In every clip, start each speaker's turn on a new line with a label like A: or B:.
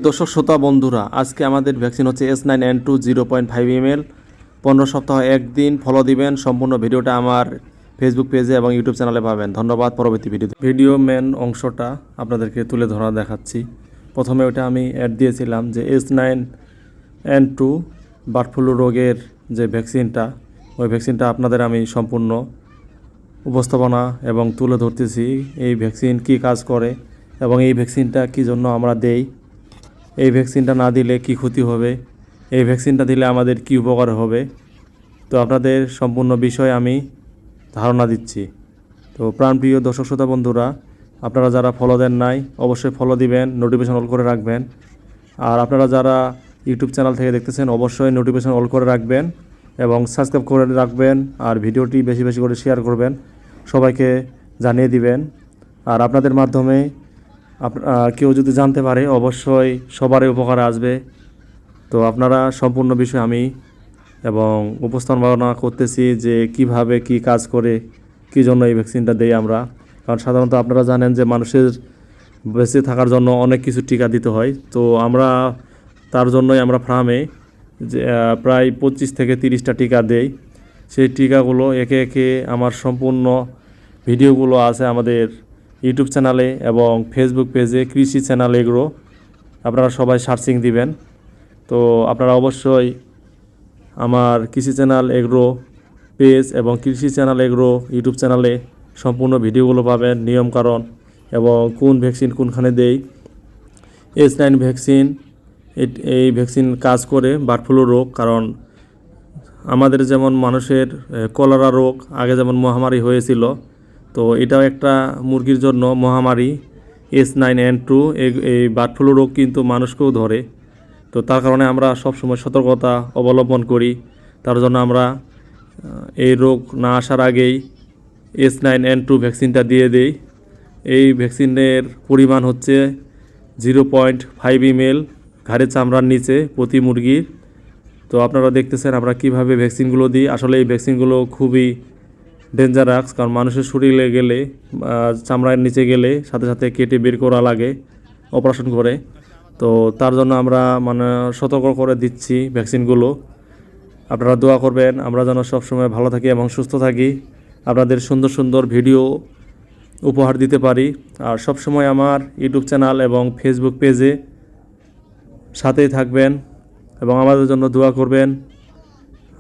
A: দর্শক শ্রোতা বন্ধুরা, আজকে আমাদের ভ্যাকসিন হচ্ছে S9N2 0.5 ml। 15 সপ্তাহ একদিন ফলো দিবেন। সম্পূর্ণ ভিডিওটা আমার ফেসবুক পেজে এবং ইউটিউব চ্যানেলে পাবেন। ধন্যবাদ। পরবর্তী ভিডিও মেন অংশটা আপনাদেরকে তুলে ধরা দেখাচ্ছি। প্রথমে ওটা আমি অ্যাড দিয়েছিলাম যে S9N2 বার্ড ফ্লু রোগের যে ভ্যাকসিনটা, ওই ভ্যাকসিনটা আপনাদের আমি সম্পূর্ণ উপস্থাপনা এবং তুলে ধরতেছি। এই ভ্যাকসিন কি কাজ করে এবং এই ভ্যাকসিনটা কী জন্য আমরা দেই, এই ভ্যাকসিনটা না দিলে কি ক্ষতি হবে, এই ভ্যাকসিনটা দিলে আমাদের কি উপকার হবে, তো আপনাদের সম্পূর্ণ বিষয় আমি ধারণা দিচ্ছি। তো প্রাণপ্রিয় দর্শক শ্রোতা বন্ধুরা, আপনারা যারা ফলো দেন নাই অবশ্যই ফলো দিবেন, নোটিফিকেশন অল করে রাখবেন। আর আপনারা যারা ইউটিউব চ্যানেল থেকে দেখতেছেন অবশ্যই নোটিফিকেশন অল করে রাখবেন এবং সাবস্ক্রাইব করে রাখবেন। আর ভিডিওটি বেশি বেশি করে শেয়ার করবেন, সবাইকে জানিয়ে দিবেন। আর আপনাদের মাধ্যমে কেউ যদি জানতে পারে অবশ্যই সবারই উপকারে আসবে। তো আপনারা সম্পূর্ণ বিষয় আমি এবং উপস্থাপনা করতেছি যে কিভাবে কি কাজ করে, কী জন্য এই ভ্যাকসিনটা দেই আমরা। কারণ সাধারণত আপনারা জানেন যে মানুষের বেঁচে থাকার জন্য অনেক কিছু টিকা দিতে হয়। তো আমরা তার জন্যই আমরা ফার্মে যে প্রায় 25 থেকে 30টা টিকা দেই। সেই টিকাগুলো একে একে আমার সম্পূর্ণ ভিডিওগুলো আছে আমাদের ইউটিউব চ্যানেলে এবং ফেসবুক পেজে কৃষি চ্যানেল এগ্রো। আপনারা সবাই সার্চিং দিবেন। তো আপনারা অবশ্যই আমার কৃষি চ্যানেল এগ্রো পেজ এবং কৃষি চ্যানেল এগ্রো ইউটিউব চ্যানেলে সম্পূর্ণ ভিডিওগুলো পাবেন, নিয়মকানুন এবং কোন ভ্যাকসিন কোনখানে দেই। S9 ভ্যাকসিন, এই ভ্যাকসিন কাজ করে বার্ড ফ্লু রোগ। কারণ আমাদের যেমন মানুষের কলেরা রোগ আগে যেমন মহামারী হয়েছিল, তো এটাও একটা মুরগির জন্য মহামারী। S9N2 এই বার্ড ফ্লু রোগ কিন্তু মানুষকেও ধরে। তো তার কারণে আমরা সবসময় সতর্কতা অবলম্বন করি। তার জন্য আমরা এই রোগ না আসার আগেই S9N2 ভ্যাকসিনটা দিয়ে দিই। এই ভ্যাকসিনের পরিমাণ হচ্ছে 0.5 ml ঘাড়ের চামড়ার নিচে প্রতি মুরগির। তো আপনারা দেখতেছেন আমরা কিভাবে ভ্যাকসিনগুলো দিই। আসলে এই ভ্যাকসিনগুলো খুবই ডেঞ্জারাস, কারণ মানুষের শরীরে গেলে চামড়ার নিচে গেলে সাথে সাথে কেটে বের করা লাগে অপারেশন করে। তো তার জন্য আমরা সতর্ক করে দিচ্ছি ভ্যাকসিনগুলো। আপনারা দোয়া করবেন আমরা যেন সবসময় ভালো থাকি এবং সুস্থ থাকি, আপনাদের সুন্দর সুন্দর ভিডিও উপহার দিতে পারি। আর সবসময় আমার ইউটিউব চ্যানেল এবং ফেসবুক পেজে সাথেই থাকবেন এবং আমাদের জন্য দোয়া করবেন।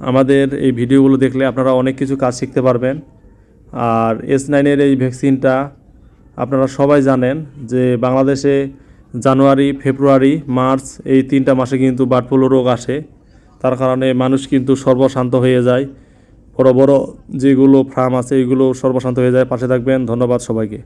A: আমাদের এই ভিডিওগুলো দেখলে আপনারা অনেক কিছু কাজ শিখতে পারবেন। আর S9-এর এই ভ্যাকসিনটা আপনারা সবাই জানেন যে বাংলাদেশে জানুয়ারি, ফেব্রুয়ারি, মার্চ এই 3টা মাসে কিন্তু বার্ড ফ্লু রোগ আসে। তার কারণে মানুষ কিন্তু সর্বশান্ত হয়ে যায়। বড় বড় যেগুলো ফার্ম আছে এইগুলো সর্বশান্ত হয়ে যায়। পাশে থাকবেন। ধন্যবাদ সবাইকে।